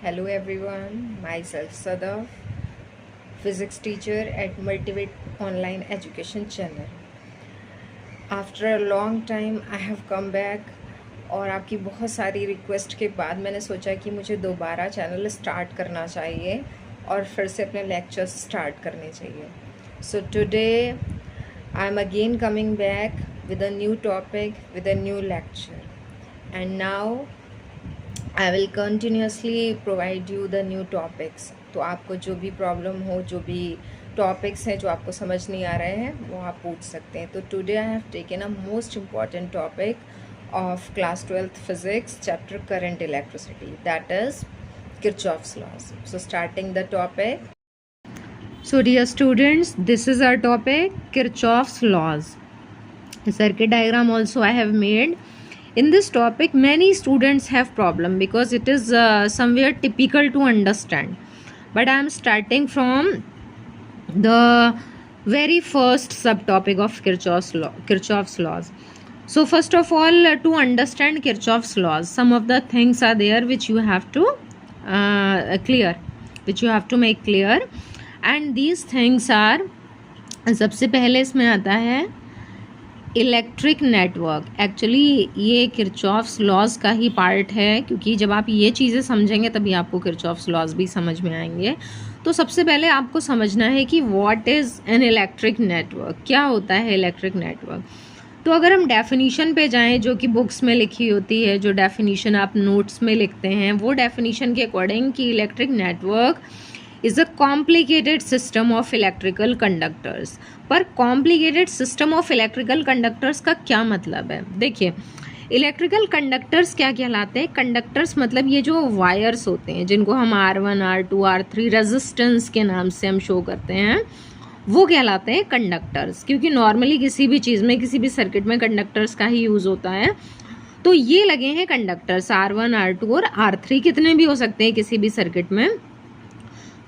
Hello everyone, myself Sadaf, physics teacher at Multivate Online Education Channel. After a long time I have come back और आपकी बहुत सारी request के बाद मैंने सोचा कि मुझे दोबारा चैनल स्टार्ट करना चाहिए और फिर से अपने लेक्चर्स स्टार्ट करने चाहिए. So today I am again coming back with a new topic, with a new lecture, and now I will continuously provide you the new topics. तो आपको जो भी प्रॉब्लम हो, जो भी टॉपिक्स हैं जो आपको समझ नहीं आ रहे हैं, वो आप पूछ सकते हैं. तो today I have taken a most important topic of class 12th physics chapter current electricity, that is Kirchhoff's laws. So starting the topic. So dear students, this is our topic, Kirchhoff's laws. The circuit diagram also I have made. In this topic many students have problem because it is somewhere typical to understand, but I am starting from the very first subtopic of Kirchhoff's laws. So first of all, to understand Kirchhoff's laws, some of the things are there which you have to make clear, and these things are, सबसे पहले इसमें आता है electric network. Actually ये Kirchhoff's laws का ही part है, क्योंकि जब आप ये चीज़ें समझेंगे तभी आपको किरचॉफ्स लॉज भी समझ में आएंगे. तो सबसे पहले आपको समझना है कि what is an electric network, क्या होता है इलेक्ट्रिक नेटवर्क. तो अगर हम डेफिनीशन पे जाएं जो कि बुक्स में लिखी होती है, जो डेफिनीशन आप नोट्स में लिखते हैं, वो डेफिनीशन के अकॉर्डिंग कि electric network is a complicated system of electrical conductors. पर complicated system of electrical conductors का क्या मतलब है? देखिए, इलेक्ट्रिकल कंडक्टर्स क्या कहलाते हैं? कंडक्टर्स मतलब ये जो वायर्स होते हैं जिनको हम R1, R2, R3 रेजिस्टेंस के नाम से हम शो करते हैं, वो कहलाते हैं कंडक्टर्स. क्योंकि नॉर्मली किसी भी चीज़ में, किसी भी सर्किट में कंडक्टर्स का ही यूज़ होता है. तो ये लगे हैं कंडक्टर्स R1, R2 और R3, कितने भी हो सकते हैं किसी भी सर्किट में.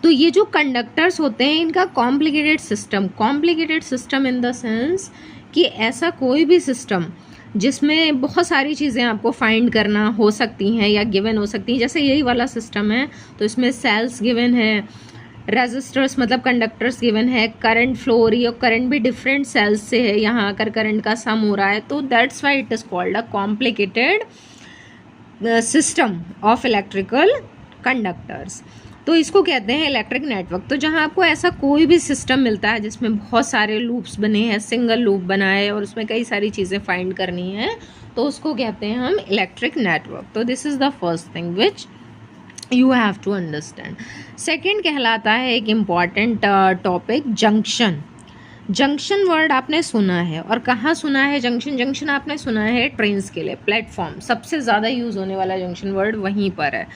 तो ये जो कंडक्टर्स होते हैं इनका complicated system in the sense कि ऐसा कोई भी सिस्टम जिसमें बहुत सारी चीज़ें आपको फाइंड करना हो सकती हैं या गिवन हो सकती हैं. जैसे यही वाला सिस्टम है तो इसमें सेल्स गिवन है, रेजिस्टर्स मतलब कंडक्टर्स गिवन है, करंट फ्लो हो रही है और करंट भी डिफरेंट सेल्स से है, यहाँ आकर करंट का सम हो रहा है. तो that's why it is called a complicated system of electrical conductors. तो इसको कहते हैं इलेक्ट्रिक नेटवर्क. तो जहाँ आपको ऐसा कोई भी सिस्टम मिलता है जिसमें बहुत सारे लूप्स बने हैं, सिंगल लूप बना है और उसमें कई सारी चीज़ें फाइंड करनी है, तो उसको कहते हैं हम इलेक्ट्रिक नेटवर्क. तो this is the first thing which you have to understand. Second कहलाता है एक important topic junction. Junction word आपने सुना है, और कहाँ सुना है जंक्शन आपने सुना है ट्रेन्स के लिए, प्लेटफॉर्म सबसे ज़्यादा यूज़ होने वाला जंक्शन वर्ड वहीं पर है.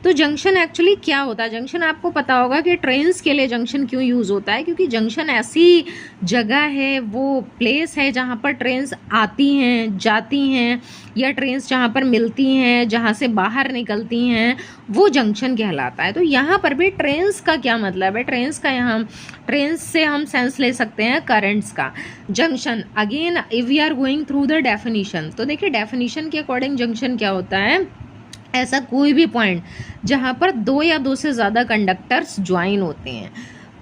तो जंक्शन एक्चुअली क्या होता है? जंक्शन आपको पता होगा कि ट्रेन्स के लिए जंक्शन क्यों यूज़ होता है, क्योंकि जंक्शन ऐसी जगह है, वो प्लेस है जहाँ पर ट्रेन्स आती हैं, जाती हैं, या ट्रेन्स जहाँ पर मिलती हैं, जहाँ से बाहर निकलती हैं, वो जंक्शन कहलाता है. तो यहाँ पर भी ट्रेन्स का क्या मतलब है? ट्रेन्स से हम सेंस ले सकते हैं करंट्स का. Junction again if we are going through the definition, तो देखिए डेफिनीशन के अकॉर्डिंग जंक्शन क्या होता है? ऐसा कोई भी पॉइंट जहाँ पर दो या दो से ज़्यादा कंडक्टर्स ज्वाइन होते हैं.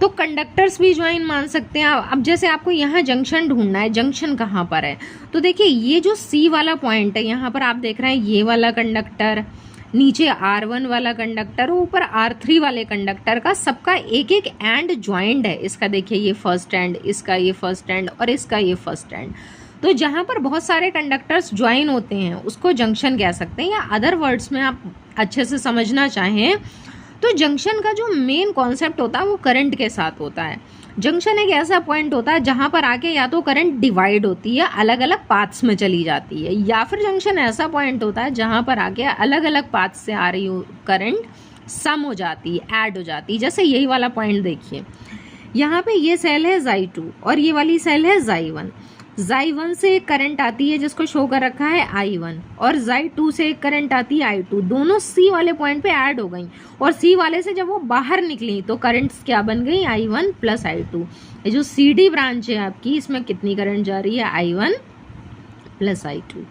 तो कंडक्टर्स भी ज्वाइन मान सकते हैं. अब जैसे आपको यहाँ जंक्शन ढूंढना है, जंक्शन कहाँ पर है, तो देखिए ये जो C वाला पॉइंट है, यहाँ पर आप देख रहे हैं ये वाला कंडक्टर, नीचे R1 वाला कंडक्टर, ऊपर R3 वाले कंडक्टर का सबका एक एक एंड ज्वाइंट है. इसका देखिए ये फर्स्ट एंड, इसका ये फर्स्ट एंड और इसका ये फर्स्ट एंड. तो जहाँ पर बहुत सारे कंडक्टर्स ज्वाइन होते हैं उसको जंक्शन कह सकते हैं. या अदर वर्ड्स में आप अच्छे से समझना चाहें तो जंक्शन का जो मेन कॉन्सेप्ट होता है वो करंट के साथ होता है. जंक्शन एक ऐसा पॉइंट होता है जहाँ पर आके या तो करंट डिवाइड होती है, अलग अलग पाथ्स में चली जाती है, या फिर जंक्शन ऐसा पॉइंट होता है जहाँ पर आके अलग अलग पाथ से आ रही करंट सम हो जाती है, ऐड हो जाती है. जैसे यही वाला पॉइंट देखिए, यहाँ पे ये सेल है Zi2 और ये वाली सेल है Zi1. Zi1 से एक करंट आती है जिसको शो कर रखा है I1, और Zi2 से एक करंट आती है I2. दोनों C वाले पॉइंट पे ऐड हो गई, और C वाले से जब वो बाहर निकली तो करंट्स क्या बन गई? I1 plus I2. ये जो CD ब्रांच है आपकी, इसमें कितनी करंट जा रही है? I1 plus I2.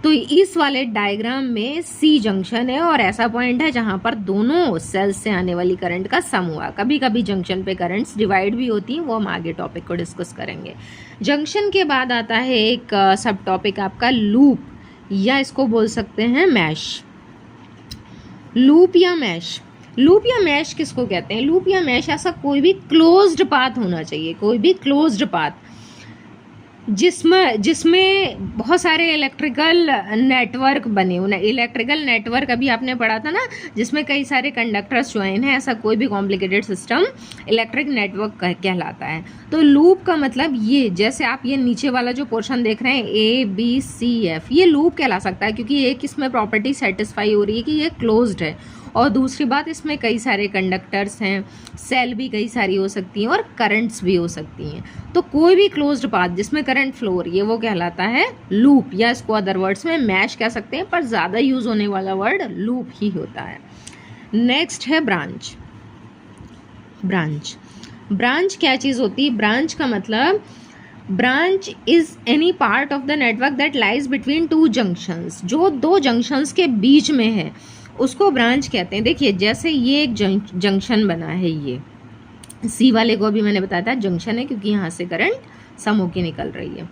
तो इस वाले डायग्राम में सी जंक्शन है और ऐसा पॉइंट है जहां पर दोनों सेल्स से आने वाली करंट का सम हुआ। कभी कभी जंक्शन पे करंट्स डिवाइड भी होती हैं, वो हम आगे टॉपिक को डिस्कस करेंगे। जंक्शन के बाद आता है एक सब टॉपिक आपका लूप, या इसको बोल सकते हैं मैश। लूप या मैश, लूप या मैश किसको कहते हैं? लूप या मैश ऐसा कोई भी क्लोज्ड पाथ होना चाहिए, कोई भी क्लोज्ड पाथ जिसमें बहुत सारे इलेक्ट्रिकल नेटवर्क बने हो। इलेक्ट्रिकल नेटवर्क अभी आपने पढ़ा था ना, जिसमें कई सारे कंडक्टर्स ज्वाइन है, ऐसा कोई भी कॉम्प्लिकेटेड सिस्टम इलेक्ट्रिक नेटवर्क कहलाता है। तो लूप का मतलब ये, जैसे आप ये नीचे वाला जो पोर्शन देख रहे हैं ABCF, ये लूप कहला सकता है, क्योंकि एक इसमें प्रॉपर्टी सेटिस्फाई हो रही है कि ये क्लोज्ड है, और दूसरी बात इसमें कई सारे कंडक्टर्स हैं, सेल भी कई सारी हो सकती हैं और करंट्स भी हो सकती हैं। तो कोई भी क्लोज्ड पाथ जिसमें करंट फ्लो हो रही है वो कहलाता है लूप, या इसको अदर वर्ड्स में मैश कह सकते हैं, पर ज़्यादा यूज होने वाला वर्ड लूप ही होता है। नेक्स्ट है ब्रांच। ब्रांच, ब्रांच क्या चीज़ होती है? ब्रांच का मतलब branch is any part of the network that lies between two junctions, जो दो जंक्शंस के बीच में है उसको ब्रांच कहते हैं। देखिए जैसे ये एक जंक्शन बना है, ये सी वाले को अभी मैंने बताया था जंक्शन है, क्योंकि यहाँ से करंट सम होके निकल रही है।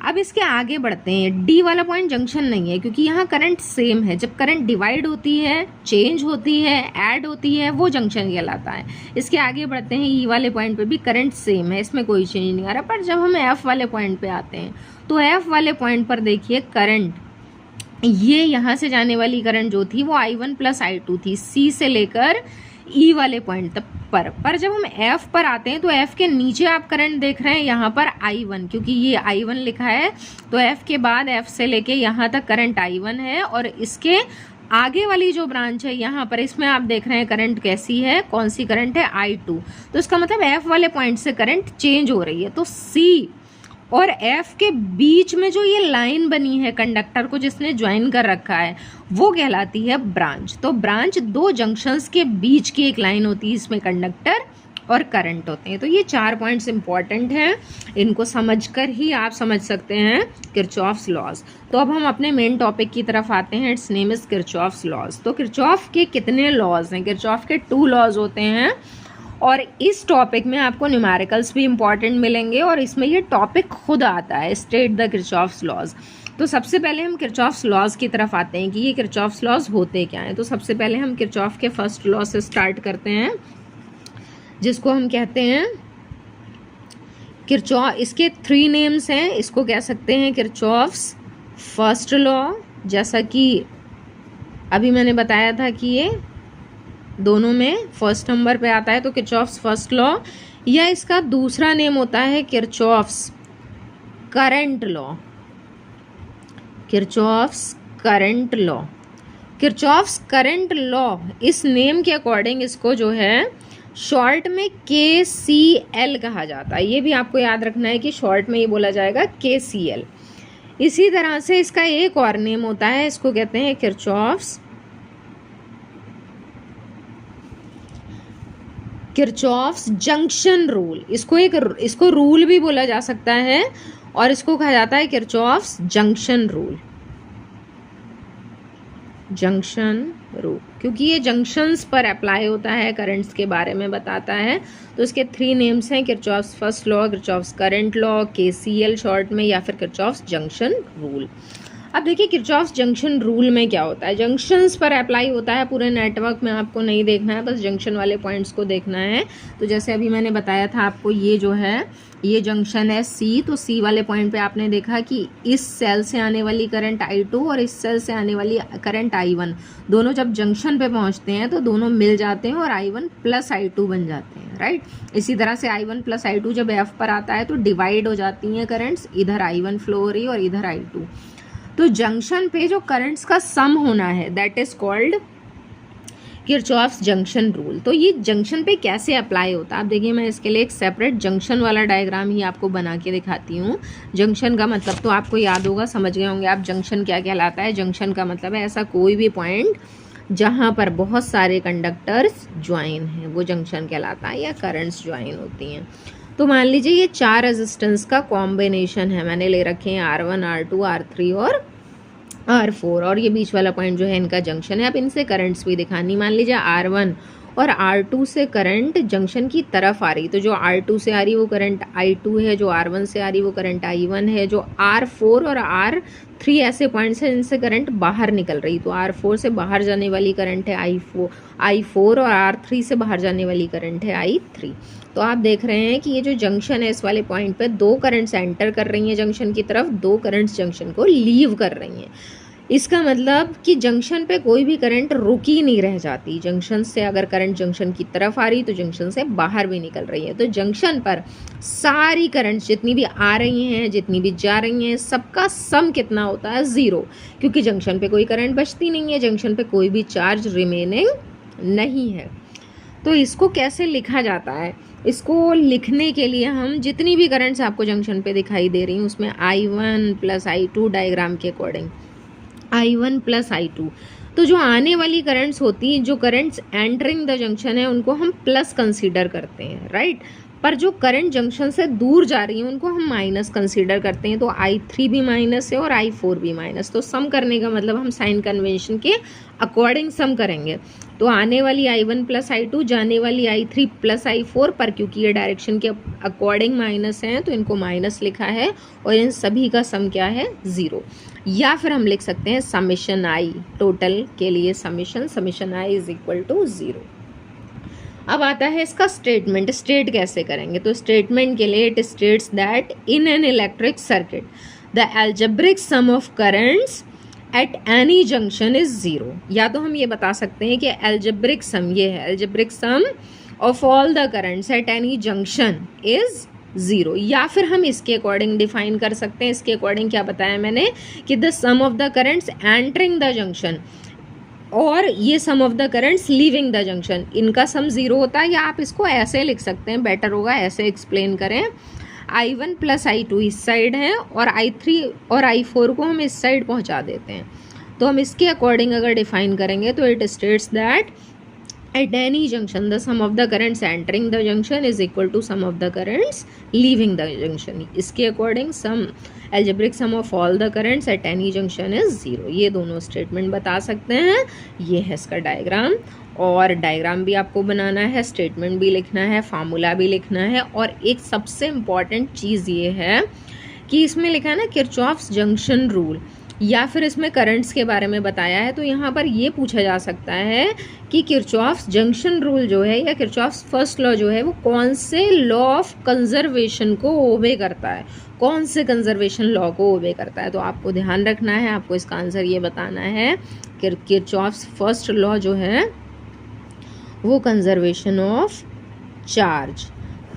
अब इसके आगे बढ़ते हैं, डी वाला पॉइंट जंक्शन नहीं है, क्योंकि यहाँ करंट सेम है। जब करंट डिवाइड होती है, चेंज होती है, ऐड होती है, वो जंक्शन कहलाता है। इसके आगे बढ़ते हैं, ई वाले पॉइंट पे भी करंट सेम है, इसमें कोई चेंज नहीं आ रहा। पर जब हम एफ वाले पॉइंट पे आते हैं, तो एफ वाले पॉइंट पर देखिए करंट, ये यहाँ से जाने वाली करंट जो थी वो I1 + I2 थी, सी से लेकर ई वाले पॉइंट तक पर जब हम एफ पर आते हैं तो एफ के नीचे आप करंट देख रहे हैं यहाँ पर I1, क्योंकि ये I1 लिखा है, तो एफ के बाद एफ से लेके यहाँ तक करंट I1 है, और इसके आगे वाली जो ब्रांच है यहाँ पर, इसमें आप देख रहे हैं करंट कैसी है, कौन सी करंट है? I2। तो इसका मतलब एफ वाले पॉइंट से करंट चेंज हो रही है। तो सी और एफ के बीच में जो ये लाइन बनी है कंडक्टर को जिसने ज्वाइन कर रखा है, वो कहलाती है ब्रांच। तो ब्रांच दो जंक्शंस के बीच की एक लाइन होती है, इसमें कंडक्टर और करंट होते हैं। तो ये 4 पॉइंट्स इंपॉर्टेंट हैं, इनको समझकर ही आप समझ सकते हैं किरचॉफ्स लॉज। तो अब हम अपने मेन टॉपिक की तरफ आते हैं, its name is Kirchhoff's laws. तो किरचॉफ के कितने लॉज हैं? किरचॉफ के 2 लॉज होते हैं, और इस टॉपिक में आपको न्यूमेरिकल्स भी इंपॉर्टेंट मिलेंगे, और इसमें ये टॉपिक खुद आता है, स्टेट द किरचॉफ्स लॉज। तो सबसे पहले हम किरचॉफ्स लॉज की तरफ आते हैं कि ये किरचॉफ्स लॉज होते क्या हैं। तो सबसे पहले हम किरचॉफ के फर्स्ट लॉ से स्टार्ट करते हैं, जिसको हम कहते हैं किरचॉफ। इसके 3 नेम्स हैं, इसको कह सकते हैं किरचॉफ्स फर्स्ट लॉ, जैसा कि अभी मैंने बताया था कि ये दोनों में फर्स्ट नंबर पे आता है, तो किरचॉफ्स फर्स्ट लॉ, या इसका दूसरा नेम होता है Kirchhoff's current law. Kirchhoff's current law, Kirchhoff's current law, इस नेम के अकॉर्डिंग इसको जो है शॉर्ट में KCL कहा जाता है। ये भी आपको याद रखना है कि शॉर्ट में ये बोला जाएगा KCL। इसी तरह से इसका एक और नेम होता है, इसको कहते हैं किरचॉफ्स जंक्शन रूल। इसको रूल भी बोला जा सकता है, और इसको कहा जाता है Kirchhoff's junction rule. Junction rule क्योंकि ये जंक्शंस पर अप्लाई होता है, करंट्स के बारे में बताता है। तो इसके 3 नेम्स हैं, Kirchhoff's first law, Kirchhoff's current law, KCL short में, या फिर किरचॉफ्स जंक्शन रूल। अब देखिए किरचॉफ्स जंक्शन रूल में क्या होता है। जंक्शंस पर अप्लाई होता है, पूरे नेटवर्क में आपको नहीं देखना है, बस जंक्शन वाले पॉइंट्स को देखना है। तो जैसे अभी मैंने बताया था आपको, ये जो है ये जंक्शन है C, तो C वाले पॉइंट पे आपने देखा कि इस सेल से आने वाली करंट I2 और इस सेल से आने वाली करंट I1, दोनों जब जंक्शन पे पहुंचते हैं तो दोनों मिल जाते हैं और I1 + I2 बन जाते हैं, राइट। इसी तरह से I1 + I2 जब F पर आता है तो डिवाइड हो जाती हैं करंट्स, इधर I1 फ्लो हो रही है और इधर I2। तो जंक्शन पे जो करंट्स का सम होना है, that is called Kirchhoff's junction rule. तो ये जंक्शन पे कैसे अप्लाई होता है, आप देखिए मैं इसके लिए एक सेपरेट जंक्शन वाला डायग्राम ही आपको बना के दिखाती हूँ। जंक्शन का मतलब तो आपको याद होगा, समझ गए होंगे आप जंक्शन क्या कहलाता है। जंक्शन का मतलब है ऐसा कोई भी पॉइंट जहाँ पर बहुत सारे कंडक्टर्स ज्वाइन हैं, वो जंक्शन कहलाता है, या करंट्स ज्वाइन होती हैं। तो मान लीजिए ये 4 रेजिस्टेंस का कॉम्बिनेशन है, मैंने ले रखे हैं R1, R2, R3 और R4 और ये बीच वाला पॉइंट जो है इनका जंक्शन है। अब इनसे करंट्स भी दिखानी, मान लीजिए R1 और R2 से करंट जंक्शन की तरफ आ रही, तो जो R2 से आ रही वो करंट I2 है, जो R1 से आ रही वो करंट I1 है, जो R4 और R3 ऐसे पॉइंट्स हैं जिनसे करंट बाहर निकल रही, तो R4 से बाहर जाने वाली करंट है I4 और R3 से बाहर जाने वाली करंट है I3। तो आप देख रहे हैं कि ये जो जंक्शन है इस वाले पॉइंट पे दो करंट्स एंटर कर रही हैं जंक्शन की तरफ, दो करंट्स जंक्शन को लीव कर रही हैं। इसका मतलब कि जंक्शन पे कोई भी करंट रुकी नहीं रह जाती। जंक्शन से अगर करंट जंक्शन की तरफ आ रही तो जंक्शन से बाहर भी निकल रही है। तो जंक्शन पर सारी करंट्स जितनी भी आ रही हैं, जितनी भी जा रही हैं, सबका सम कितना होता है? 0, क्योंकि जंक्शन पे कोई करंट बचती नहीं है, जंक्शन पे कोई भी चार्ज रिमेनिंग नहीं है। तो इसको कैसे लिखा जाता है? इसको लिखने के लिए हम जितनी भी करंट्स आपको जंक्शन पे दिखाई दे रही हैं उसमें I1 प्लस I2 डायग्राम के अकॉर्डिंग I1 प्लस I2, तो जो आने वाली करंट्स होती हैं, जो करंट्स एंटरिंग द जंक्शन है उनको हम प्लस कंसीडर करते हैं, राइट। पर जो करंट जंक्शन से दूर जा रही है उनको हम माइनस कंसीडर करते हैं। तो I3 भी माइनस है और I4 भी माइनस। तो सम करने का मतलब हम साइन कन्वेंशन के अकॉर्डिंग सम करेंगे। तो आने वाली I1 प्लस I2, जाने वाली I3 प्लस I4, पर क्योंकि ये डायरेक्शन के अकॉर्डिंग माइनस हैं तो इनको माइनस लिखा है और इन सभी का सम क्या है? 0। या फिर हम लिख सकते हैं समेशन I, टोटल के लिए summation I is equal to 0। अब आता है इसका स्टेटमेंट। स्टेट कैसे करेंगे? तो स्टेटमेंट के लिए it states that in an electric circuit the algebraic sum of currents at any junction is 0। या तो हम ये बता सकते हैं कि अलजेब्रिक सम, ये है algebraic sum of all the currents at any junction is 0। या फिर हम इसके अकॉर्डिंग डिफाइन कर सकते हैं। इसके अकॉर्डिंग क्या बताया मैंने कि the sum of the currents entering the junction और ये sum of the currents leaving the junction, इनका सम 0 होता है। या आप इसको ऐसे लिख सकते हैं, बेटर होगा ऐसे एक्सप्लेन करें। I1 प्लस I2 इस साइड है और I3 और I4 को हम इस साइड पहुंचा देते हैं। तो हम इसके अकॉर्डिंग अगर डिफाइन करेंगे तो it states that at any junction the sum of the currents entering the junction is equal to sum of the currents leaving the junction। इसके according sum algebraic sum of all the currents at any junction is 0। ये दोनों statement बता सकते हैं। ये है इसका diagram, और डायग्राम भी आपको बनाना है, स्टेटमेंट भी लिखना है, फार्मूला भी लिखना है। और एक सबसे इम्पॉर्टेंट चीज़ ये है कि इसमें लिखा है ना किरचॉफ्स जंक्शन रूल, या फिर इसमें करंट्स के बारे में बताया है। तो यहाँ पर ये पूछा जा सकता है कि किरचॉफ्स जंक्शन रूल जो है या किरचॉफ्स फर्स्ट लॉ जो है वो कौन से लॉ ऑफ कंजर्वेशन को ओबे करता है, कौन से कंजर्वेशन लॉ को ओबे करता है। तो आपको ध्यान रखना है, आपको इसका आंसर ये बताना है कि किरचॉफ्स फर्स्ट लॉ जो है वो conservation of charge,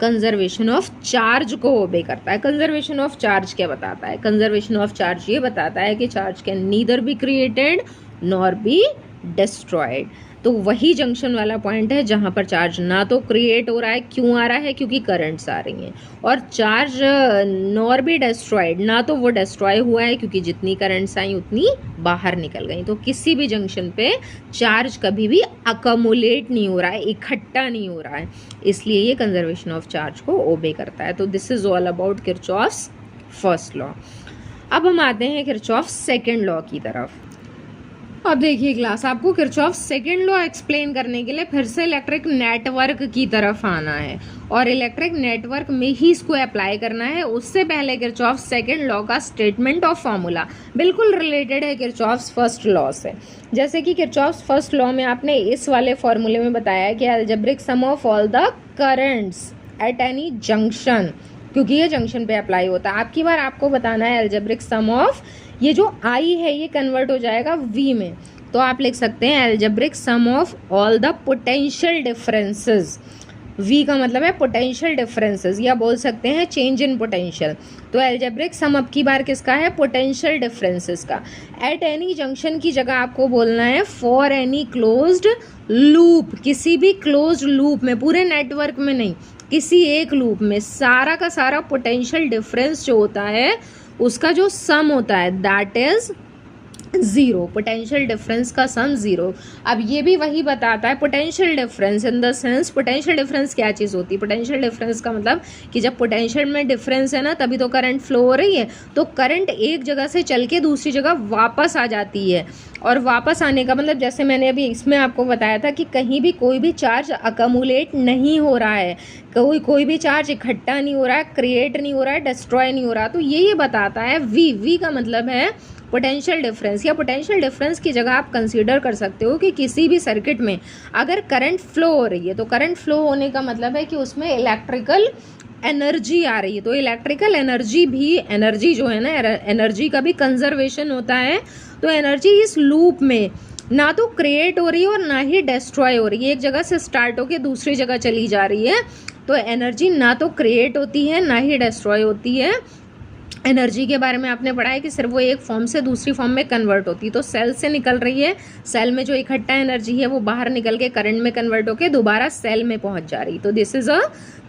conservation of charge को ओबे करता है। कंजर्वेशन ऑफ चार्ज क्या बताता है? कंजर्वेशन ऑफ चार्ज ये बताता है कि charge can neither be created nor be destroyed. तो वही जंक्शन वाला पॉइंट है जहाँ पर चार्ज ना तो क्रिएट हो रहा है, क्यों आ रहा है? क्योंकि करंट्स आ रही हैं। और चार्ज नॉर बी डिस्ट्रॉयड, ना तो वो डिस्ट्रॉय हुआ है क्योंकि जितनी करंट्स आई उतनी बाहर निकल गई। तो किसी भी जंक्शन पे चार्ज कभी भी अकमुलेट नहीं हो रहा है, इकट्ठा नहीं हो रहा है, इसलिए ये कंजर्वेशन ऑफ चार्ज को ओबे करता है। तो this is all about Kirchhoff's first law. अब हम आते हैं किरचॉफ्स सेकेंड लॉ की तरफ। अब देखिए क्लास, आपको किरचॉफ सेकेंड लॉ एक्सप्लेन करने के लिए फिर से इलेक्ट्रिक नेटवर्क की तरफ आना है और इलेक्ट्रिक नेटवर्क में ही इसको अप्लाई करना है। उससे पहले किरचॉफ सेकेंड लॉ का स्टेटमेंट ऑफ फॉर्मूला बिल्कुल रिलेटेड है किरचॉफ्स फर्स्ट लॉ से। जैसे कि किरचॉफ्स फर्स्ट लॉ में आपने इस वाले फॉर्मूले में बताया कि algebraic sum of all the currents at any junction, क्योंकि ये जंक्शन पे अप्लाई होता है। आपकी बार आपको बताना है अलजेब्रिक सम ऑफ, ये जो आई है ये कन्वर्ट हो जाएगा वी में, तो आप लिख सकते हैं algebraic sum of all the potential differences. V का मतलब है पोटेंशियल डिफरेंसेस, या बोल सकते हैं चेंज इन पोटेंशियल। तो अलजेब्रिक सम अब की बार किसका है? पोटेंशियल डिफरेंसेस का। एट एनी जंक्शन की जगह आपको बोलना है फॉर एनी क्लोज्ड लूप, किसी भी क्लोज्ड लूप में, पूरे नेटवर्क में नहीं, किसी एक लूप में सारा का सारा पोटेंशियल डिफरेंस जो होता है उसका जो सम होता है that is zero, potential difference का सम ज़ीरो। अब ये भी वही बताता है potential difference in the sense, potential difference क्या चीज़ होती है? पोटेंशियल डिफरेंस का मतलब कि जब पोटेंशियल में डिफरेंस है ना, तभी तो करंट फ्लो हो रही है। तो करंट एक जगह से चल के दूसरी जगह वापस आ जाती है, और वापस आने का मतलब जैसे मैंने अभी इसमें आपको बताया था कि कहीं भी कोई भी चार्ज अकमुलेट नहीं हो रहा है, कोई भी चार्ज इकट्ठा नहीं हो रहा है, क्रिएट नहीं हो रहा है, डिस्ट्रॉय नहीं हो रहा। तो ये बताता है वी का मतलब है पोटेंशियल डिफरेंस, या पोटेंशियल डिफरेंस की जगह आप कंसीडर कर सकते हो कि किसी भी सर्किट में अगर करंट फ्लो हो रही है, तो करंट फ्लो होने का मतलब है कि उसमें इलेक्ट्रिकल एनर्जी आ रही है। तो इलेक्ट्रिकल एनर्जी भी, एनर्जी जो है ना, एनर्जी का भी कंजर्वेशन होता है। तो एनर्जी इस लूप में ना तो क्रिएट हो रही है और ना ही डिस्ट्रॉय हो रही है, एक जगह से स्टार्ट होकर दूसरी जगह चली जा रही है। तो एनर्जी ना तो क्रिएट होती है ना ही डिस्ट्रॉय होती है। एनर्जी के बारे में आपने पढ़ा है कि सिर्फ वो एक फॉर्म से दूसरी फॉर्म में कन्वर्ट होती है। तो सेल से निकल रही है, सेल में जो इकट्ठा एनर्जी है वो बाहर निकल के करंट में कन्वर्ट होकर दोबारा सेल में पहुंच जा रही। तो this is a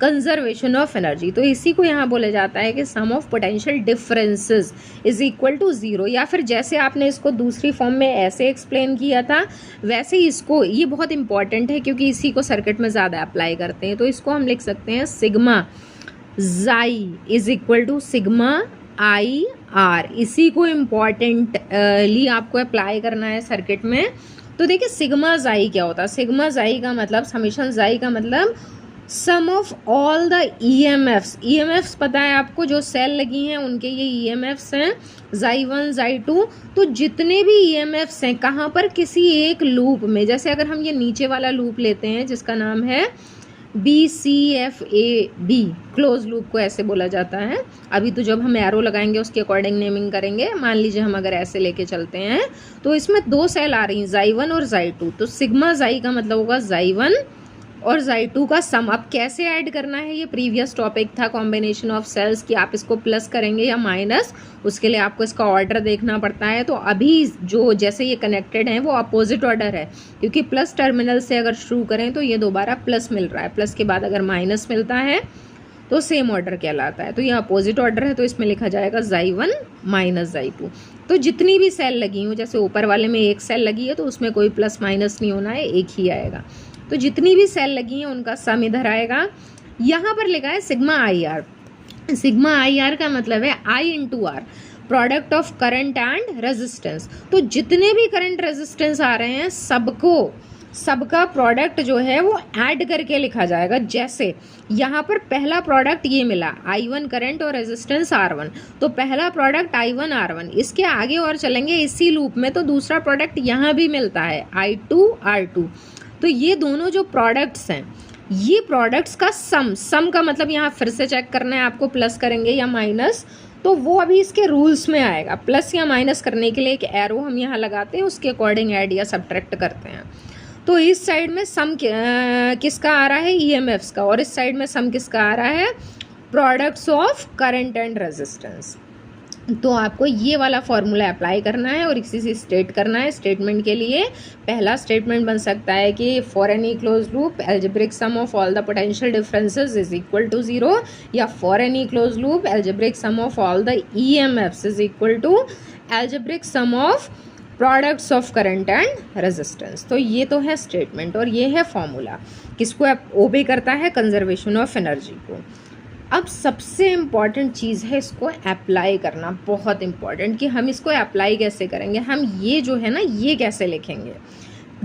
conservation of energy. तो इसी को यहाँ बोला जाता है कि sum of potential differences is equal to zero. या फिर जैसे आपने इसको दूसरी फॉर्म में ऐसे एक्सप्लेन किया था, वैसे ही इसको, ये बहुत इंपॉर्टेंट है क्योंकि इसी को सर्किट में ज़्यादा अप्लाई करते हैं। तो इसको हम लिख सकते हैं सिग्मा जाई is equal to sigma I R. इसी को इम्पॉर्टेंटली आपको अप्लाई करना है सर्किट में। तो देखिए सिग्मा जाई क्या होता है? सिग्मा जाई का मतलब, समीशन जाई का मतलब sum of all the EMFs. EMFs पता है आपको, जो सेल लगी हैं उनके ये ईएमएफ्स हैं, जाई 1 जाई 2। तो जितने भी ईएमएफ्स हैं कहाँ पर, किसी एक लूप में। जैसे अगर हम ये नीचे वाला लूप लेते हैं जिसका नाम है BCFAB, क्लोज लूप को ऐसे बोला जाता है। अभी तो जब हम एरो लगाएंगे उसके अकॉर्डिंग नेमिंग करेंगे। मान लीजिए हम अगर ऐसे लेके चलते हैं तो इसमें दो सेल आ रही हैं, जाई 1 और जाई 2। तो सिग्मा जाई का मतलब होगा जाई 1 और जाई 2 का सम। अब कैसे ऐड करना है, ये प्रीवियस टॉपिक था कॉम्बिनेशन ऑफ सेल्स की। आप इसको प्लस करेंगे या माइनस, उसके लिए आपको इसका ऑर्डर देखना पड़ता है। तो अभी जो जैसे ये कनेक्टेड है वो अपोजिट ऑर्डर है, क्योंकि प्लस टर्मिनल से अगर शुरू करें तो ये दोबारा प्लस मिल रहा है, प्लस के बाद अगर माइनस मिलता है तो सेम ऑर्डर कहलाता है। तो ये अपोजिट ऑर्डर है, तो इसमें लिखा जाएगा जाई 1 माइनस जाई 2। तो जितनी भी सेल लगी हो, जैसे ऊपर वाले में एक सेल लगी है तो उसमें कोई प्लस माइनस नहीं होना है, एक ही आएगा। तो जितनी भी सेल लगी हैं उनका सम इधर आएगा। यहाँ पर लिखा है sigma I R. Sigma I R का मतलब है I into R, product of current and resistance. तो जितने भी करंट रेजिस्टेंस आ रहे हैं सबका प्रोडक्ट जो है वो ऐड करके लिखा जाएगा। जैसे यहाँ पर पहला प्रोडक्ट ये मिला I1 करंट और रेजिस्टेंस R1, तो पहला प्रोडक्ट I1 R1। इसके आगे और चलेंगे इसी लूप में तो दूसरा प्रोडक्ट यहाँ भी मिलता है I2 R2। तो ये दोनों जो प्रोडक्ट्स हैं, ये प्रोडक्ट्स का सम का मतलब यहाँ फिर से चेक करना है आपको, प्लस करेंगे या माइनस, तो वो अभी इसके रूल्स में आएगा। प्लस या माइनस करने के लिए एक एरो हम यहाँ लगाते हैं, उसके अकॉर्डिंग ऐड या सब्ट्रैक्ट करते हैं। तो इस साइड में सम किसका आ रहा है, ईएमएफ्स का, और इस साइड में सम किसका आ रहा है, products of current and resistance. तो आपको ये वाला फॉर्मूला अप्लाई करना है और इसी से स्टेट करना है। स्टेटमेंट के लिए पहला स्टेटमेंट बन सकता है कि for any close loop algebraic sum of all the potential differences is equal to 0, या for any close loop algebraic sum of all the EMFs is equal to algebraic sum of products of current and resistance. तो ये तो है statement और ये है formula, किसको ओबे करता है, कंजर्वेशन ऑफ एनर्जी को। अब सबसे इम्पॉर्टेंट चीज़ है इसको अप्लाई करना, बहुत इम्पॉर्टेंट, कि हम इसको अप्लाई कैसे करेंगे। हम ये जो है ना, ये कैसे लिखेंगे।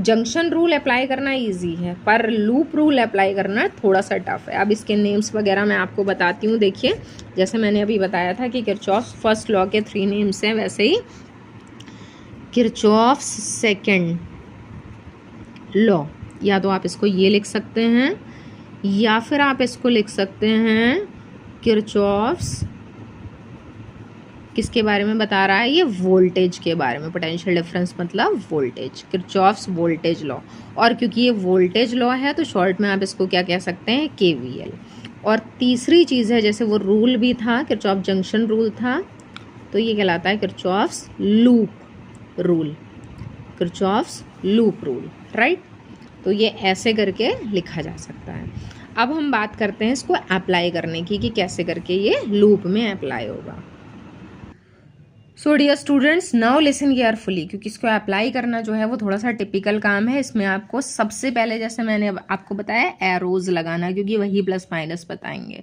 जंक्शन रूल अप्लाई करना इजी है, पर लूप रूल अप्लाई करना थोड़ा सा टफ है। अब इसके नेम्स वगैरह मैं आपको बताती हूँ। देखिए जैसे मैंने अभी बताया था कि किरचॉफ्स फर्स्ट लॉ के 3 नेम्स हैं, वैसे ही किरचॉफ्स सेकेंड लॉ, या तो आप इसको ये लिख सकते हैं या फिर आप इसको लिख सकते हैं किरचॉफ्स, किसके बारे में बता रहा है, ये वोल्टेज के बारे में। पोटेंशियल डिफरेंस मतलब वोल्टेज, किरचॉफ्स वोल्टेज लॉ। और क्योंकि ये वोल्टेज लॉ है तो शॉर्ट में आप इसको क्या कह सकते हैं, KVL। और तीसरी चीज़ है, जैसे वो रूल भी था, किरचॉफ जंक्शन रूल था, तो ये कहलाता है Kirchhoff's loop rule, Kirchhoff's loop rule, right. तो ये ऐसे करके लिखा जा सकता है। अब हम बात करते हैं इसको अप्लाई करने की, कि कैसे करके ये लूप में अप्लाई होगा। So dear students, now listen carefully, क्योंकि इसको अप्लाई करना जो है वो थोड़ा सा टिपिकल काम है। इसमें आपको सबसे पहले, जैसे मैंने आपको बताया, एरोज लगाना, क्योंकि वही प्लस माइनस बताएंगे।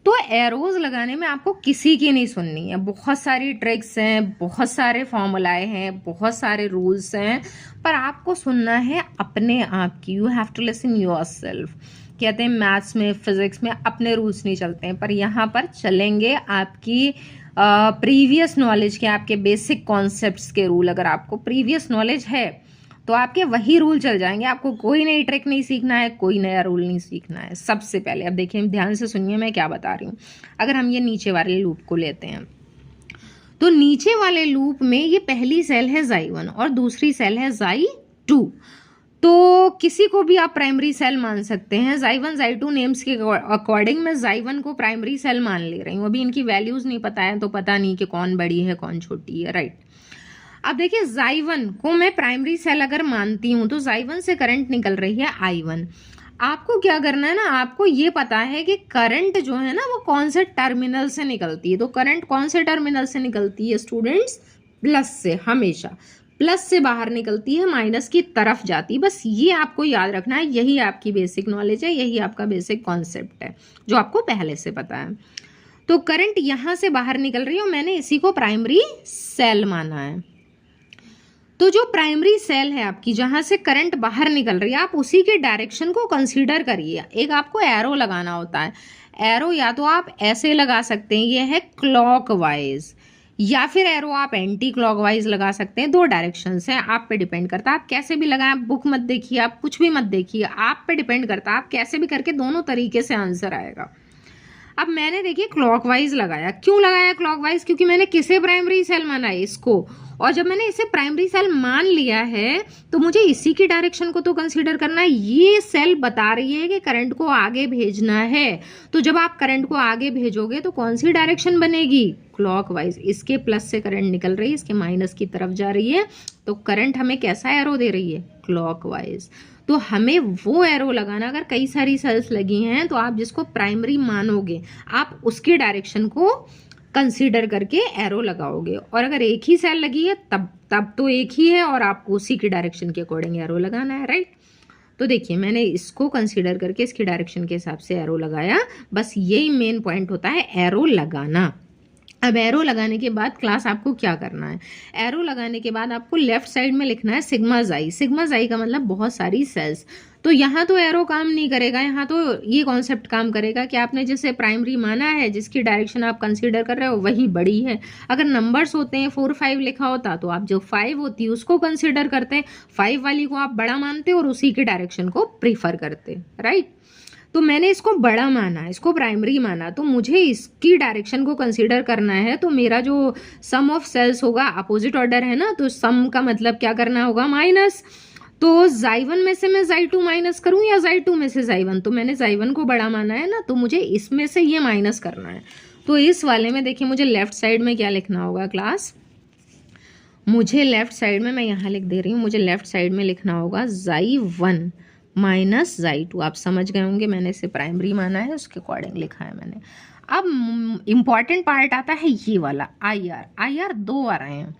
तो एरोज लगाने में आपको किसी की नहीं सुननी है। बहुत सारी ट्रिक्स हैं, बहुत सारे फॉर्मूलाए हैं, बहुत सारे रूल्स हैं, पर आपको सुनना है अपने आप की। You have to listen yourself. कहते हैं मैथ्स में, फिजिक्स में अपने रूल्स नहीं चलते हैं, पर यहाँ पर चलेंगे आपकी प्रीवियस नॉलेज के, आपके बेसिक कॉन्सेप्ट्स के रूल। अगर आपको प्रीवियस नॉलेज है तो आपके वही रूल चल जाएंगे। आपको कोई नई ट्रिक नहीं सीखना है, कोई नया रूल नहीं सीखना है। सबसे पहले अब देखिए, ध्यान से सुनिए मैं क्या बता रही हूँ। अगर हम ये नीचे वाले लूप को लेते हैं, तो नीचे वाले लूप में ये पहली सेल है xi1 और दूसरी सेल है xi2। तो किसी को भी आप प्राइमरी सेल मान सकते हैं। xi1 xi2 नेम्स के अकॉर्डिंग मैं xi1 को प्राइमरी सेल मान ले रही हूँ। अभी इनकी वैल्यूज नहीं पता है, तो पता नहीं कि कौन बड़ी है कौन छोटी है, राइट। अब देखिए, xi1 को मैं प्राइमरी सेल अगर मानती हूँ तो xi1 से करंट निकल रही है i1। आपको क्या करना है ना, आपको ये पता है कि करंट जो है ना वो कौन से टर्मिनल से निकलती है। तो करंट कौन से टर्मिनल से निकलती है स्टूडेंट्स? प्लस से, हमेशा प्लस से बाहर निकलती है, माइनस की तरफ जाती है। बस ये आपको याद रखना है, यही आपकी बेसिक नॉलेज है, यही आपका बेसिक कॉन्सेप्ट है जो आपको पहले से पता है। तो करंट यहाँ से बाहर निकल रही है और मैंने इसी को प्राइमरी सेल माना है। तो जो प्राइमरी सेल है आपकी, जहां से करंट बाहर निकल रही है, आप उसी के डायरेक्शन को कंसीडर करिए। एक आपको एरो लगाना होता है। एरो या तो आप ऐसे लगा सकते हैं, ये है क्लॉकवाइज, या फिर एरो आप एंटी क्लॉकवाइज लगा सकते हैं। दो डायरेक्शंस हैं, आप पे डिपेंड करता है आप कैसे भी लगाएं। बुक मत देखिए, आप कुछ भी मत देखिए, आप पे डिपेंड करता है आप कैसे भी करके, दोनों तरीके से आंसर आएगा। अब मैंने देखिए क्लॉकवाइज लगाया। क्यों लगाया क्लॉकवाइज? क्योंकि मैंने किसे प्राइमरी सेल माना है? इसको। और जब मैंने इसे प्राइमरी सेल मान लिया है तो मुझे इसी की डायरेक्शन को तो कंसीडर करना है। ये सेल बता रही है कि करंट को आगे भेजना है। तो जब आप करंट को आगे भेजोगे तो कौन सी डायरेक्शन बनेगी? क्लॉकवाइज। इसके प्लस से करंट निकल रही है, इसके माइनस की तरफ जा रही है, तो करंट हमें कैसा एरो दे रही है? क्लॉकवाइज। तो हमें वो एरो लगाना, अगर कई सारी सेल्स लगी हैं तो आप जिसको प्राइमरी मानोगे आप उसकी डायरेक्शन को कंसीडर करके एरो लगाओगे। और अगर एक ही सेल लगी है तब तो एक ही है और आपको उसी की डायरेक्शन के अकॉर्डिंग एरो लगाना है, राइट। तो देखिए, मैंने इसको कंसीडर करके इसकी डायरेक्शन के हिसाब से एरो लगाया। बस यही मेन पॉइंट होता है, एरो लगाना। अब एरो लगाने के बाद क्लास आपको क्या करना है? एरो लगाने के बाद आपको लेफ्ट साइड में लिखना है सिग्मा जाई। सिग्मा जाई का मतलब बहुत सारी सेल्स। तो यहाँ तो एरो काम नहीं करेगा, यहाँ तो ये कॉन्सेप्ट काम करेगा कि आपने जिसे प्राइमरी माना है, जिसकी डायरेक्शन आप कंसीडर कर रहे हो वही बड़ी है। अगर नंबर्स होते हैं 4 5 लिखा होता तो आप जो 5 होती है उसको कंसीडर करते, 5 वाली को आप बड़ा मानते और उसी की डायरेक्शन को प्रीफर करते, राइट। तो मैंने इसको बड़ा माना, इसको प्राइमरी माना, तो मुझे इसकी डायरेक्शन को कंसीडर करना है। तो मेरा जो सम ऑफ सेल्स होगा, अपोजिट ऑर्डर है ना, तो सम का मतलब क्या करना होगा? माइनस। तो xi1 में से मैं xi2 माइनस करूं या xi2 में से xi1? तो मैंने xi1 को बड़ा माना है ना, तो मुझे इसमें से ये माइनस करना है। तो इस वाले में देखिए, मुझे लेफ्ट साइड में क्या लिखना होगा क्लास? मुझे लेफ्ट साइड में, मैं यहाँ लिख दे रही हूँ, मुझे लेफ्ट साइड में लिखना होगा xi1 माइनस xi2। आप समझ गए होंगे, मैंने इसे प्राइमरी माना है, उसके अकॉर्डिंग लिखा है मैंने। अब इम्पॉर्टेंट पार्ट आता है ये वाला IR 2 आ रहे हैं।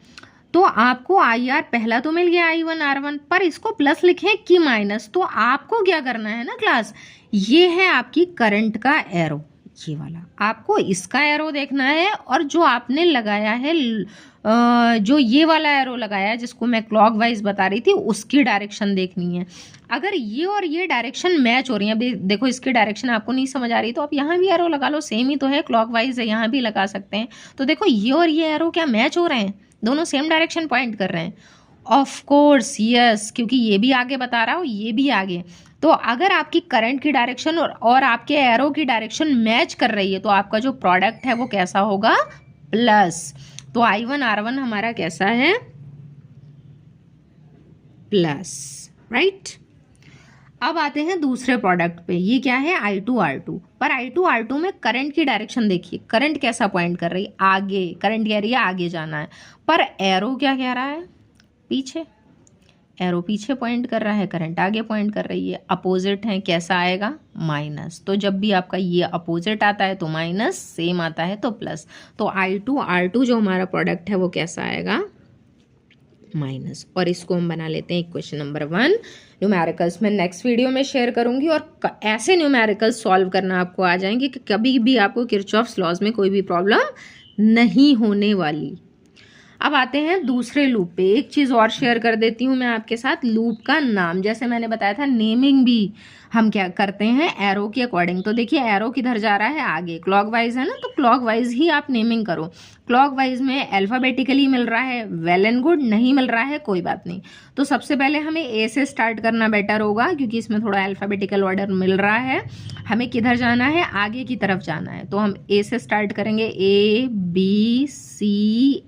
तो आपको IR पहला तो मिल गया I1 R1, पर इसको प्लस लिखें कि माइनस? तो आपको क्या करना है ना क्लास, ये है आपकी करंट का एरो, ये वाला आपको इसका एरो देखना है। और जो आपने लगाया है, जो ये वाला एरो लगाया है जिसको मैं क्लॉकवाइज बता रही थी, उसकी डायरेक्शन देखनी है। अगर ये और ये डायरेक्शन मैच हो रही है, अभी देखो इसकी डायरेक्शन आपको नहीं समझ आ रही तो आप यहाँ भी एरो लगा लो, सेम ही तो है, क्लॉकवाइज है, यहाँ भी लगा सकते हैं। तो देखो ये और ये एरो क्या मैच हो रहे हैं? दोनों सेम डायरेक्शन पॉइंट कर रहे हैं। ऑफ कोर्स यस, क्योंकि ये भी आगे बता रहा हूँ, ये भी आगे। तो अगर आपकी करंट की डायरेक्शन और आपके एरो की डायरेक्शन मैच कर रही है तो आपका जो प्रोडक्ट है वो कैसा होगा? प्लस। तो I1 R1 हमारा कैसा है? Plus, right. अब आते हैं दूसरे प्रोडक्ट पे। ये क्या है? I2 R2। पर I2 R2 में करंट की डायरेक्शन देखिए, करंट कैसा पॉइंट कर रही है? आगे। करंट कह रही है आगे जाना है, पर एरो क्या कह रहा है? पीछे। एरो पीछे पॉइंट कर रहा है, करंट आगे पॉइंट कर रही है, अपोजिट है, कैसा आएगा, माइनस। तो जब भी आपका ये अपोजिट आता है तो माइनस, सेम आता है तो प्लस। तो I2R2 जो हमारा प्रोडक्ट है वो कैसा आएगा, माइनस। और इसको हम बना लेते हैं इक्वेशन नंबर 1। न्यूमेरिकल्स में नेक्स्ट वीडियो में शेयर करूंगी और ऐसे न्यूमेरिकल्स सॉल्व करना आपको आ जाएंगे कि कभी भी आपको किरचॉफ्स लॉज में कोई भी प्रॉब्लम नहीं होने वाली। अब आते हैं दूसरे लूप पे। एक चीज़ और शेयर कर देती हूँ मैं आपके साथ, लूप का नाम। जैसे मैंने बताया था, नेमिंग भी हम क्या करते हैं, एरो के अकॉर्डिंग। तो देखिए एरो किधर जा रहा है, आगे, क्लॉकवाइज है ना, तो क्लॉकवाइज ही आप नेमिंग करो। क्लॉकवाइज में अल्फ़ाबेटिकली मिल रहा है, वेल एंड गुड, नहीं मिल रहा है कोई बात नहीं। तो सबसे पहले हमें ए से स्टार्ट करना बेटर होगा, क्योंकि इसमें थोड़ा अल्फ़ाबेटिकल ऑर्डर मिल रहा है। हमें किधर जाना है, आगे की तरफ जाना है। तो हम ए से स्टार्ट करेंगे, ABCF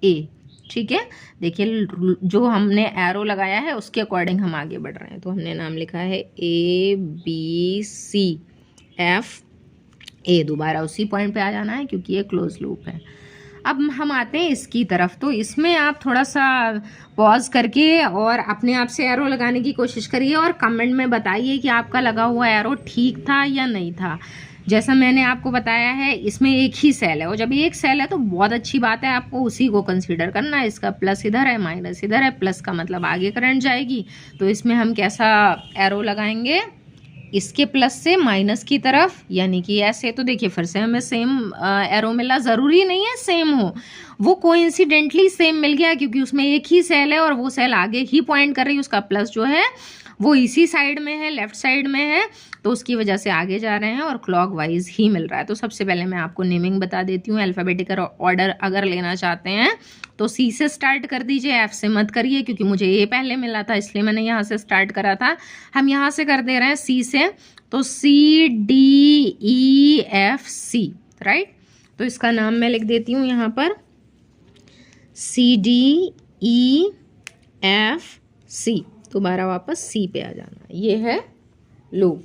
A, ठीक है। देखिए जो हमने एरो लगाया है उसके अकॉर्डिंग हम आगे बढ़ रहे हैं। तो हमने नाम लिखा है ABCF A, दोबारा उसी पॉइंट पे आ जाना है क्योंकि ये क्लोज लूप है। अब हम आते हैं इसकी तरफ। तो इसमें आप थोड़ा सा पॉज करके और अपने आप से एरो लगाने की कोशिश करिए और कमेंट में बताइए कि आपका लगा हुआ एरो ठीक था या नहीं था। जैसा मैंने आपको बताया है, इसमें एक ही सेल है और जब एक सेल है तो बहुत अच्छी बात है, आपको उसी को कंसीडर करना है। इसका प्लस इधर है, माइनस इधर है, प्लस का मतलब आगे करंट जाएगी। तो इसमें हम कैसा एरो लगाएंगे, इसके प्लस से माइनस की तरफ, यानी कि ऐसे। तो देखिए फिर से हमें सेम एरो मिला, ज़रूरी नहीं है सेम हो, वो कोइंसिडेंटली सेम मिल गया क्योंकि उसमें एक ही सेल है और वो सेल आगे ही पॉइंट कर रही है। उसका प्लस जो है वो इसी साइड में है, लेफ्ट साइड में है, तो उसकी वजह से आगे जा रहे हैं और क्लॉकवाइज ही मिल रहा है। तो सबसे पहले मैं आपको नेमिंग बता देती हूँ। अल्फ़ाबेटिकल ऑर्डर अगर लेना चाहते हैं तो सी से स्टार्ट कर दीजिए, एफ से मत करिए, क्योंकि मुझे ये पहले मिला था इसलिए मैंने यहाँ से स्टार्ट करा था। हम यहाँ से कर दे रहे हैं सी से, तो CDEFC, राइट। तो इसका नाम मैं लिख देती हूँ यहाँ पर, CDEFC। दोबारा वापस सी पे आ जाना, ये है लूप।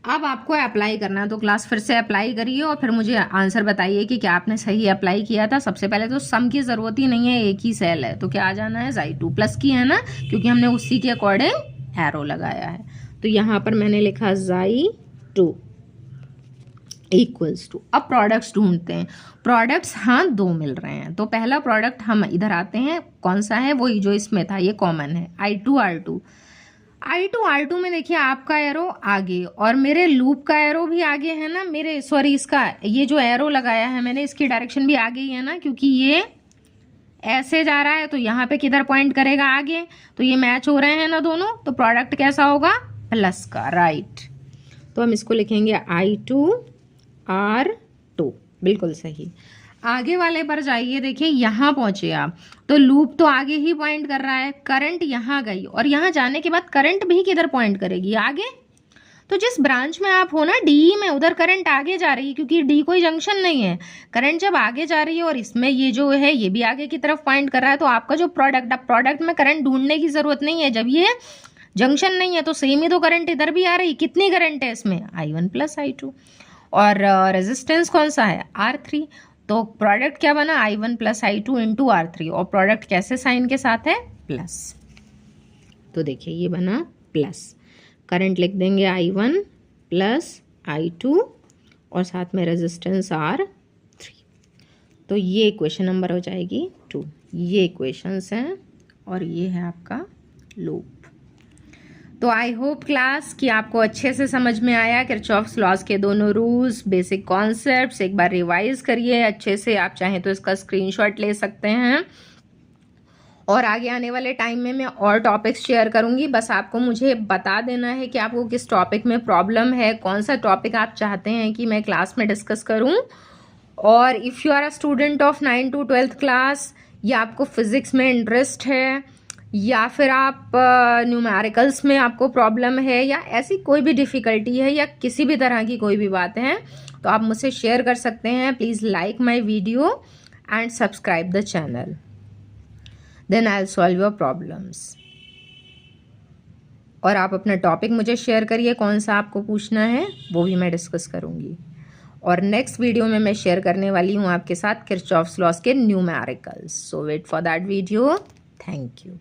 अब आपको अप्लाई करना है, तो क्लास फिर से अप्लाई करिए और फिर मुझे आंसर बताइए कि क्या आपने सही अप्लाई किया था। सबसे पहले तो सम की ज़रूरत ही नहीं है, एक ही सेल है, तो क्या आ जाना है, Xi2 प्लस की है ना, क्योंकि हमने उसी के अकॉर्डिंग एरो लगाया है। तो यहाँ पर मैंने लिखा Xi2 इक्वल्स टू। अब प्रोडक्ट्स ढूंढते हैं। प्रोडक्ट्स हाँ 2 मिल रहे हैं, तो पहला प्रोडक्ट हम इधर आते हैं, कौन सा है, वही जो इसमें था, ये कॉमन है, I2R2 में देखिए आपका एरो आगे और मेरे लूप का एरो भी आगे है ना, मेरे सॉरी इसका ये जो एरो लगाया है मैंने इसकी डायरेक्शन भी आगे ही है ना, क्योंकि ये ऐसे जा रहा है तो यहाँ पे किधर पॉइंट करेगा, आगे। तो ये मैच हो रहे हैं ना दोनों, तो प्रोडक्ट कैसा होगा, प्लस का, राइट। तो हम इसको लिखेंगे I2R2, बिल्कुल सही। आगे वाले पर जाइए, देखिए यहाँ पहुंचे आप, तो लूप तो आगे ही पॉइंट कर रहा है, करंट यहाँ गई और यहाँ जाने के बाद करंट भी किधर पॉइंट करेगी, आगे। तो जिस ब्रांच में आप हो ना, DE में, उधर करंट आगे जा रही है क्योंकि D कोई जंक्शन नहीं है। करंट जब आगे जा रही है और इसमें ये जो है ये भी आगे की तरफ पॉइंट कर रहा है, तो आपका जो प्रोडक्ट, अब प्रोडक्ट में करंट ढूंढने की जरूरत नहीं है, जब ये जंक्शन नहीं है तो सेम ही तो करंट इधर भी आ रही। कितनी करंट है इसमें, I1 प्लस I2, और रेजिस्टेंस कौन सा है, R3। तो प्रोडक्ट क्या बना, I1 plus I2 into R3, और प्रोडक्ट कैसे साइन के साथ है, प्लस। तो देखिए ये बना प्लस, करंट लिख देंगे I1 प्लस I2 और साथ में रेजिस्टेंस R3। तो ये इक्वेशन नंबर हो जाएगी 2। ये इक्वेशंस हैं और ये है आपका लूप। तो आई होप क्लास कि आपको अच्छे से समझ में आया किरचॉफ्स लॉज के दोनों रूल्स, बेसिक कॉन्सेप्ट्स। एक बार रिवाइज करिए अच्छे से, आप चाहें तो इसका स्क्रीनशॉट ले सकते हैं। और आगे आने वाले टाइम में मैं और टॉपिक्स शेयर करूंगी, बस आपको मुझे बता देना है कि आपको किस टॉपिक में प्रॉब्लम है, कौन सा टॉपिक आप चाहते हैं कि मैं क्लास में डिस्कस करूं। और if you are a student of 9 to 12th class, या आपको फिजिक्स में इंटरेस्ट है, या फिर आप न्यूमेरिकल्स में आपको प्रॉब्लम है, या ऐसी कोई भी डिफ़िकल्टी है, या किसी भी तरह की कोई भी बात है, तो आप मुझसे शेयर कर सकते हैं। Please like my video and subscribe the channel, then I will solve your problems. और आप अपना टॉपिक मुझे शेयर करिए, कौन सा आपको पूछना है, वो भी मैं डिस्कस करूँगी। और नेक्स्ट वीडियो में मैं शेयर करने वाली हूँ आपके साथ किरचॉफ्स लॉज के numericals. So wait for that video. Thank you.